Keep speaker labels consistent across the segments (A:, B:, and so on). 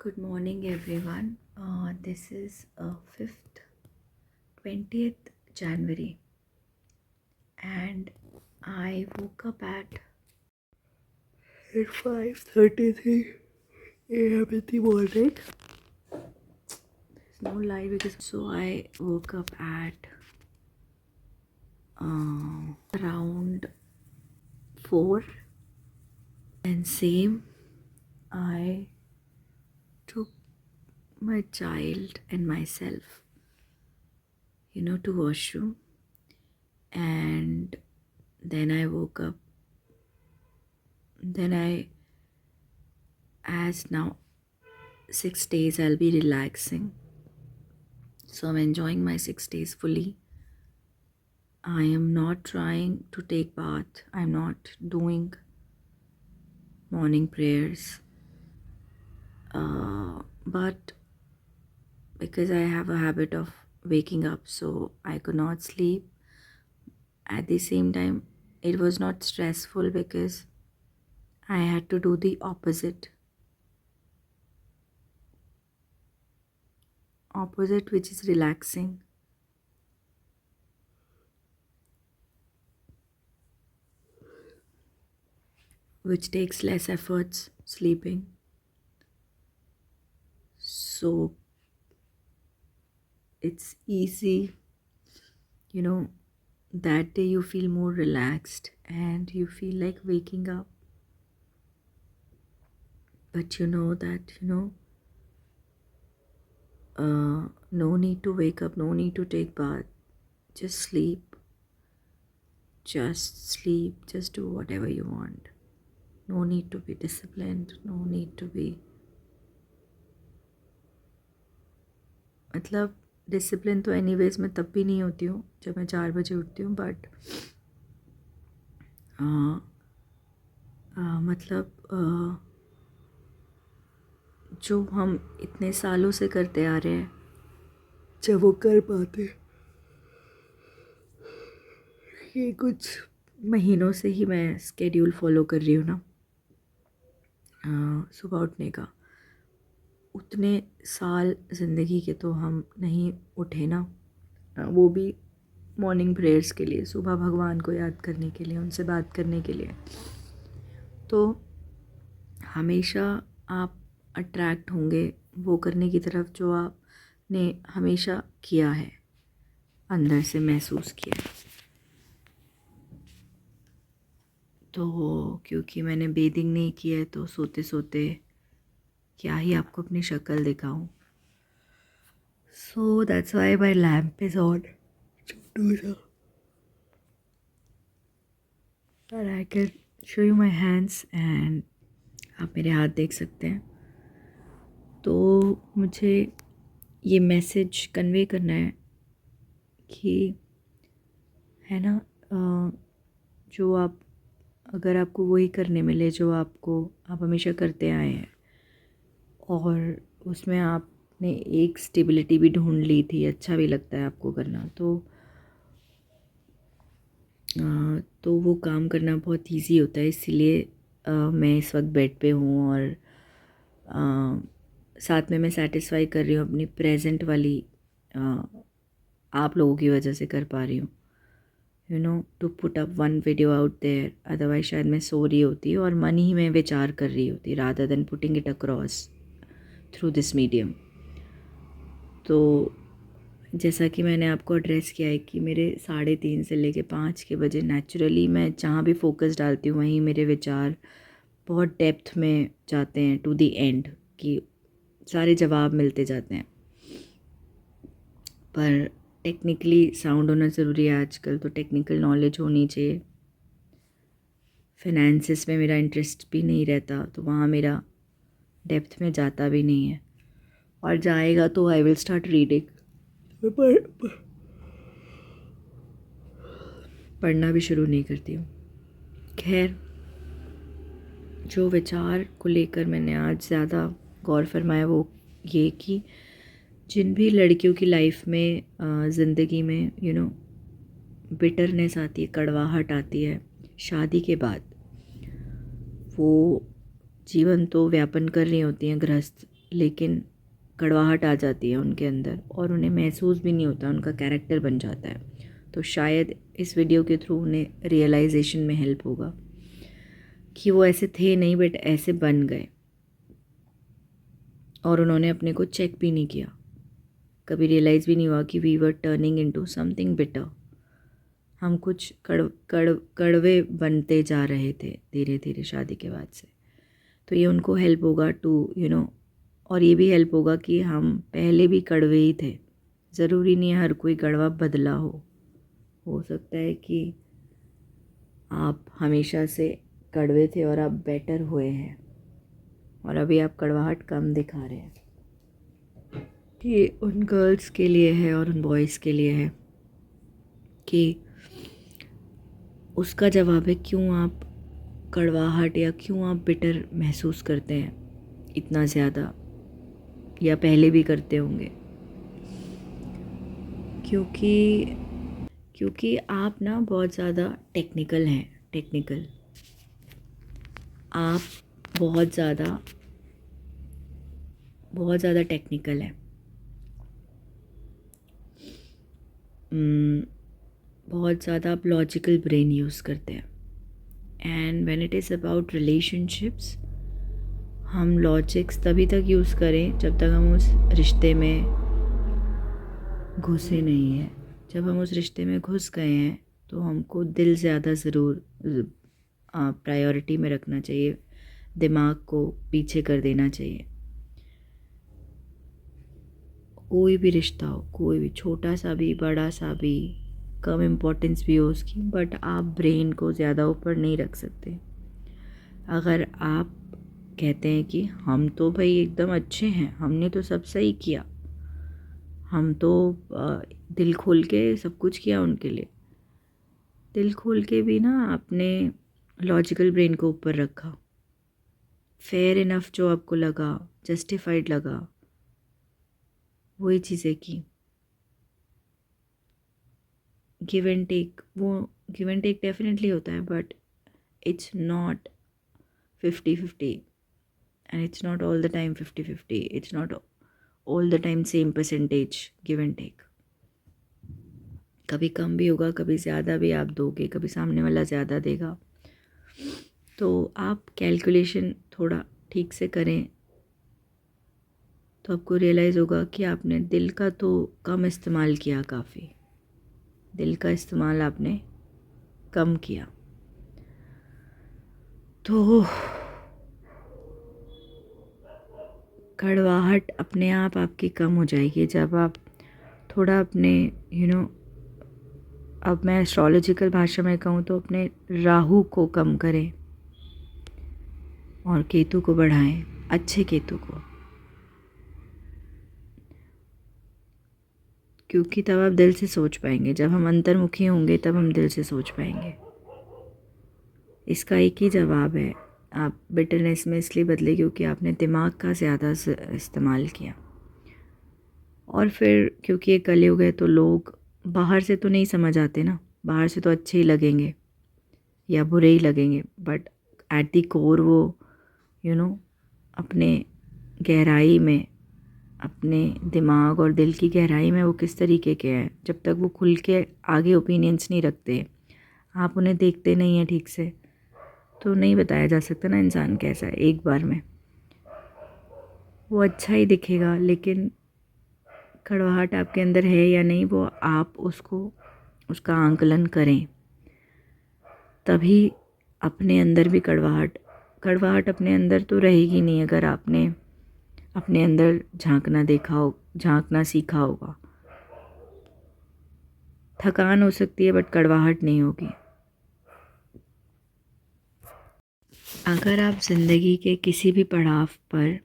A: Good morning, everyone. This is 5th, 20th January, and I woke up at 5:33 a.m. in the morning. There's no light because so I woke up at around 4, and same I took my child and myself, to washroom, and then I woke up. Then as now 6 days I'll be relaxing, so I'm enjoying my 6 days fully. I am not trying to take bath. I'm not doing morning prayers, but because I have a habit of waking up, so I could not sleep. At the same time, it was not stressful because I had to do the opposite, which is relaxing. Which takes less efforts, sleeping. So it's easy, that day you feel more relaxed and you feel like waking up. But you know that, no need to wake up, no need to take bath. Just sleep. Just sleep. Just do whatever you want. No need to be disciplined. No need to be. मतलब discipline तो anyways मैं तब भी नहीं होती हूँ जब मैं 4 बजे उठती हूँ, बट मतलब जो हम इतने सालों से करते आ रहे हैं, जब वो कर पाते, ये कुछ महीनों से ही मैं स्केड्यूल फॉलो कर रही हूँ ना, सुबह उठने का। उतने साल ज़िंदगी के तो हम नहीं उठे ना, वो भी मॉर्निंग प्रेयर्स के लिए, सुबह भगवान को याद करने के लिए, उनसे बात करने के लिए। तो हमेशा आप अट्रैक्ट होंगे वो करने की तरफ जो आपने हमेशा किया है, अंदर से महसूस किया है। तो क्योंकि मैंने बेदिंग नहीं किया है, तो सोते सोते क्या ही आपको अपनी शक्ल दिखाऊं। So that's why my lamp is on, और I can show you my hands, and आप मेरे हाथ देख सकते हैं। तो मुझे ये मैसेज कन्वे करना है कि है ना, जो आप, अगर आपको वही करने मिले जो आप हमेशा करते आए हैं, और उसमें आपने एक स्टेबिलिटी भी ढूंढ ली थी, अच्छा भी लगता है आपको करना, तो वो काम करना बहुत इजी होता है। इसीलिए मैं इस वक्त बेड पे हूँ, और साथ में मैं सेटिस्फाई कर रही हूँ अपनी प्रेजेंट वाली, आप लोगों की वजह से कर पा रही हूँ, to put up one video out there. Otherwise शायद मैं सो रही होती और मन ही में विचार कर रही होती, rather than putting it across through this medium. तो जैसा कि मैंने आपको एड्रेस किया है कि मेरे 3:30 से लेके 5 के बजे नेचुरली मैं जहाँ भी फोकस डालती हूँ वहीं मेरे विचार बहुत डेप्थ में जाते हैं, टू दी एंड, कि सारे जवाब मिलते जाते हैं। पर टेक्निकली साउंड होना ज़रूरी है आजकल, तो टेक्निकल नॉलेज होनी चाहिए। फिनेंसिस में मेरा इंटरेस्ट भी नहीं रहता, तो वहाँ मेरा डेप्थ में जाता भी नहीं है, और जाएगा तो आई विल स्टार्ट रीडिंग, पढ़ना भी शुरू नहीं करती हूँ। खैर, जो विचार को लेकर मैंने आज ज़्यादा गौर फरमाया वो ये कि जिन भी लड़कियों की लाइफ में, ज़िंदगी में बिटरनेस आती है, कड़वाहट आती है शादी के बाद, वो जीवन तो व्यापन कर रही होती हैं गृहस्थ लेकिन कड़वाहट आ जाती है उनके अंदर और उन्हें महसूस भी नहीं होता, उनका कैरेक्टर बन जाता है। तो शायद इस वीडियो के थ्रू उन्हें रियलाइजेशन में हेल्प होगा कि वो ऐसे थे नहीं बट ऐसे बन गए, और उन्होंने अपने को चेक भी नहीं किया, कभी रियलाइज़ भी नहीं हुआ कि we were turning into something bitter. हम कुछ कड़वे बनते जा रहे थे धीरे धीरे शादी के बाद से। तो ये उनको हेल्प होगा टू और ये भी हेल्प होगा कि हम पहले भी कड़वे ही थे, ज़रूरी नहीं है हर कोई कड़वा बदला हो सकता है कि आप हमेशा से कड़वे थे और आप बेटर हुए हैं और अभी आप कड़वाहट कम दिखा रहे हैं। ये उन गर्ल्स के लिए है और उन बॉयज़ के लिए है कि उसका जवाब है क्यों आप कड़वाहट या क्यों आप बिटर महसूस करते हैं इतना ज़्यादा, या पहले भी करते होंगे। क्योंकि आप ना बहुत ज़्यादा टेक्निकल हैं। आप बहुत ज़्यादा टेक्निकल हैं। बहुत ज़्यादा आप लॉजिकल ब्रेन यूज़ करते हैं। And when it is about relationships, हम लॉजिक्स तभी तक यूज़ करें जब तक हम उस रिश्ते में घुसे नहीं हैं। जब हम उस रिश्ते में घुस गए हैं तो हमको दिल ज़्यादा ज़रूर प्रायोरिटी में रखना चाहिए, दिमाग को पीछे कर देना चाहिए। कोई भी रिश्ता हो, कोई भी, छोटा सा भी बड़ा सा भी, कम इम्पोर्टेंस भी हो उसकी, बट आप ब्रेन को ज़्यादा ऊपर नहीं रख सकते। अगर आप कहते हैं कि हम तो भाई एकदम अच्छे हैं, हमने तो सब सही किया, हम तो दिल खोल के सब कुछ किया उनके लिए, दिल खोल के भी ना आपने लॉजिकल ब्रेन को ऊपर रखा, फेयर इनफ जो आपको लगा, जस्टिफाइड लगा, वही चीज़ें की। गिव एंड टेक, वो गिव एंड टेक डेफिनेटली होता है but it's not 50-50 and it's not all the time 50-50, it's not all the time same percentage give and take. कभी कम भी होगा, कभी ज़्यादा भी आप दोगे, कभी सामने वाला ज़्यादा देगा। तो आप कैलकुलेशन थोड़ा ठीक से करें तो आपको रियलाइज़ होगा कि आपने दिल का तो कम इस्तेमाल किया, काफ़ी दिल का इस्तेमाल आपने कम किया। तो कड़वाहट अपने आप आपकी कम हो जाएगी जब आप थोड़ा अपने अब मैं एस्ट्रोलॉजिकल भाषा में कहूँ तो अपने राहु को कम करें और केतु को बढ़ाएं, अच्छे केतु को, क्योंकि तब आप दिल से सोच पाएंगे। जब हम अंतर्मुखी होंगे तब हम दिल से सोच पाएंगे। इसका एक ही जवाब है, आप बिटरनेस में इसलिए बदले क्योंकि आपने दिमाग का ज़्यादा इस्तेमाल किया। और फिर क्योंकि ये कलयुग है तो लोग बाहर से तो नहीं समझ आते ना, बाहर से तो अच्छे ही लगेंगे या बुरे ही लगेंगे, बट एट दी कोर वो अपने गहराई में, अपने दिमाग और दिल की गहराई में वो किस तरीके के हैं, जब तक वो खुल के आगे ओपिनियंस नहीं रखते, आप उन्हें देखते नहीं हैं ठीक से, तो नहीं बताया जा सकता ना इंसान कैसा है। एक बार में वो अच्छा ही दिखेगा, लेकिन कड़वाहट आपके अंदर है या नहीं, वो आप उसका आंकलन करें, तभी अपने अंदर भी कड़वाहट अपने अंदर तो रहेगी नहीं अगर आपने अपने अंदर झांकना सीखा होगा। थकान हो सकती है बट कड़वाहट नहीं होगी। अगर आप ज़िंदगी के किसी भी पड़ाव पर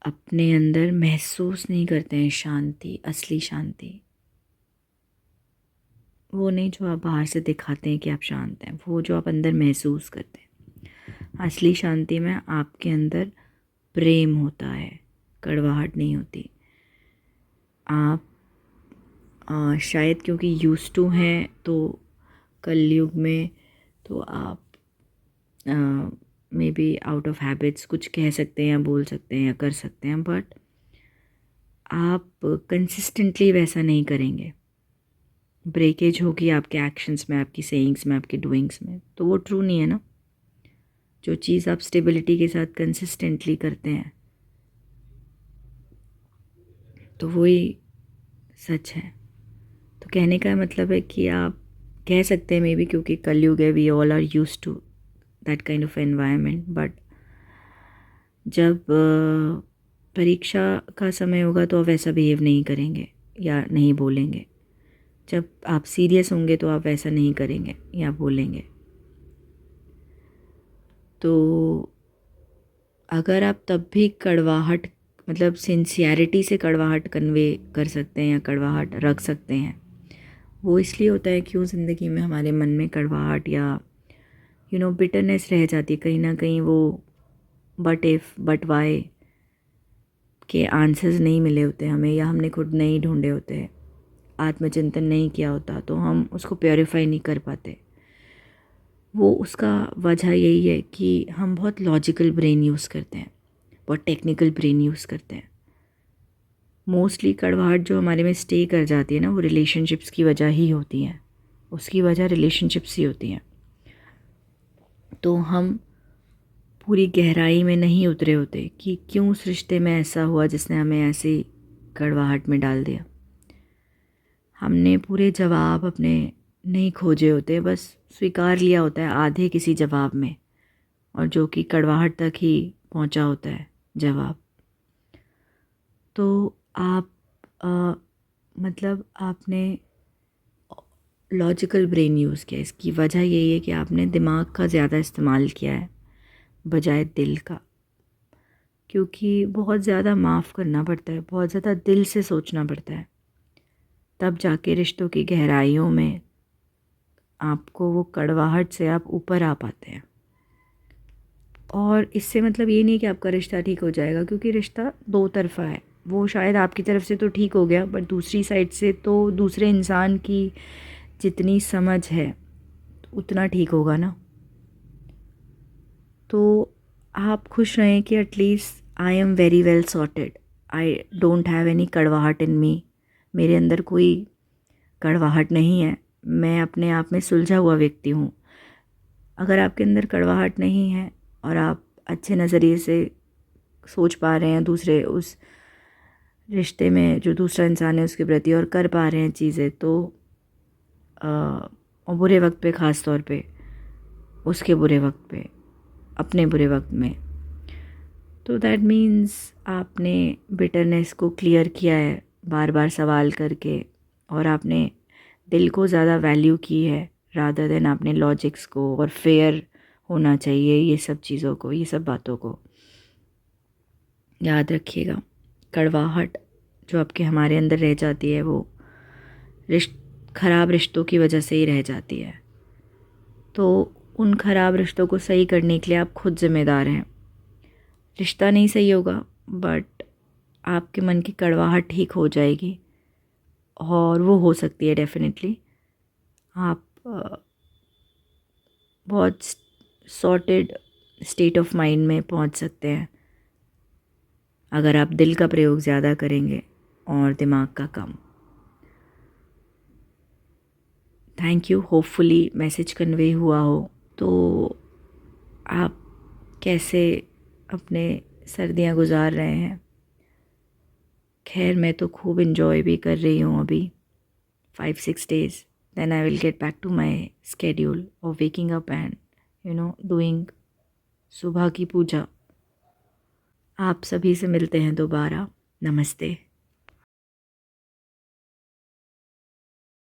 A: अपने अंदर महसूस नहीं करते हैं शांति, असली शांति, वो नहीं जो आप बाहर से दिखाते हैं कि आप शांत हैं, वो जो आप अंदर महसूस करते हैं, असली शांति में आपके अंदर प्रेम होता है, कड़वाहट नहीं होती। आप शायद क्योंकि यूज्ड टू हैं तो कलयुग में, तो आप may be out of habits कुछ कह सकते हैं या बोल सकते हैं या कर सकते हैं, बट आप कंसिस्टेंटली वैसा नहीं करेंगे। ब्रेकेज होगी आपके एक्शंस में, आपकी सेइंग्स में, आपकी डूइंग्स में, तो वो ट्रू नहीं है ना। जो चीज़ आप स्टेबिलिटी के साथ कंसिस्टेंटली करते हैं तो वही सच है। तो कहने का मतलब है कि आप कह सकते हैं मे बी क्योंकि कलयुग है, we all are used to that kind of environment, but जब परीक्षा का समय होगा तो आप वैसा बिहेव नहीं करेंगे या नहीं बोलेंगे। जब आप सीरियस होंगे तो आप वैसा नहीं करेंगे या बोलेंगे। तो अगर आप तब भी कड़वाहट मतलब सिंसियरिटी से कड़वाहट कन्वे कर सकते हैं या कड़वाहट रख सकते हैं, वो इसलिए होता है क्यों ज़िंदगी में हमारे मन में कड़वाहट या बिटरनेस रह जाती है कहीं ना कहीं। वो बट इफ़ बट वाई के आंसर्स नहीं मिले होते हमें, या हमने खुद नहीं ढूंढे होते हैं, आत्मचिंतन नहीं किया होता, तो हम उसको प्योरीफाई नहीं कर पाते। वो उसका वजह यही है कि हम बहुत लॉजिकल ब्रेन यूज़ करते हैं, बहुत टेक्निकल ब्रेन यूज़ करते हैं। मोस्टली कड़वाहट जो हमारे में स्टे कर जाती है ना, वो रिलेशनशिप्स की वजह ही होती है, उसकी वजह रिलेशनशिप्स ही होती हैं। तो हम पूरी गहराई में नहीं उतरे होते कि क्यों उस रिश्ते में ऐसा हुआ जिसने हमें ऐसे कड़वाहट में डाल दिया। हमने पूरे जवाब अपने नहीं खोजे होते, बस स्वीकार लिया होता है आधे किसी जवाब में, और जो कि कड़वाहट तक ही पहुंचा होता है जवाब। तो आप मतलब आपने लॉजिकल ब्रेन यूज़ किया, इसकी वजह यही है कि आपने दिमाग का ज़्यादा इस्तेमाल किया है बजाय दिल का, क्योंकि बहुत ज़्यादा माफ़ करना पड़ता है, बहुत ज़्यादा दिल से सोचना पड़ता है, तब जाके रिश्तों की गहराइयों में आपको वो कड़वाहट से आप ऊपर आ पाते हैं। और इससे मतलब ये नहीं कि आपका रिश्ता ठीक हो जाएगा, क्योंकि रिश्ता दो तरफ़ा है। वो शायद आपकी तरफ से तो ठीक हो गया, बट दूसरी साइड से तो दूसरे इंसान की जितनी समझ है उतना ठीक होगा ना। तो आप खुश रहें कि at least I am very well sorted, I don't have any कड़वाहट इन मी, मेरे अंदर कोई कड़वाहट नहीं है, मैं अपने आप में सुलझा हुआ व्यक्ति हूँ। अगर आपके अंदर कड़वाहट नहीं है और आप अच्छे नज़रिए से सोच पा रहे हैं दूसरे उस रिश्ते में, जो दूसरा इंसान है उसके प्रति, और कर पा रहे हैं चीज़ें, तो और बुरे वक्त पे ख़ास तौर पे, उसके बुरे वक्त पे, अपने बुरे वक्त में, तो दैट मीन्स आपने बिटरनेस को क्लियर किया है बार बार सवाल करके, और आपने दिल को ज़्यादा वैल्यू की है रादर देन आपने लॉजिक्स को और फेयर होना चाहिए, ये सब चीज़ों को, ये सब बातों को। याद रखिएगा, कड़वाहट जो आपके हमारे अंदर रह जाती है वो ख़राब रिश्तों की वजह से ही रह जाती है। तो उन ख़राब रिश्तों को सही करने के लिए आप खुद ज़िम्मेदार हैं। रिश्ता नहीं सही होगा, बट आपके मन की कड़वाहट ठीक हो जाएगी, और वो हो सकती है डेफिनेटली। आप बहुत सॉर्टेड स्टेट ऑफ माइंड में पहुंच सकते हैं अगर आप दिल का प्रयोग ज़्यादा करेंगे और दिमाग का कम। Thank you, hopefully message convey हुआ हो। तो आप कैसे अपने सर्दियां गुजार रहे हैं? खैर मैं तो खूब इन्जॉय भी कर रही हूँ अभी 5-6 days, then I will get back to my schedule of waking up and doing सुबह की पूजा। आप सभी से मिलते हैं दोबारा। नमस्ते।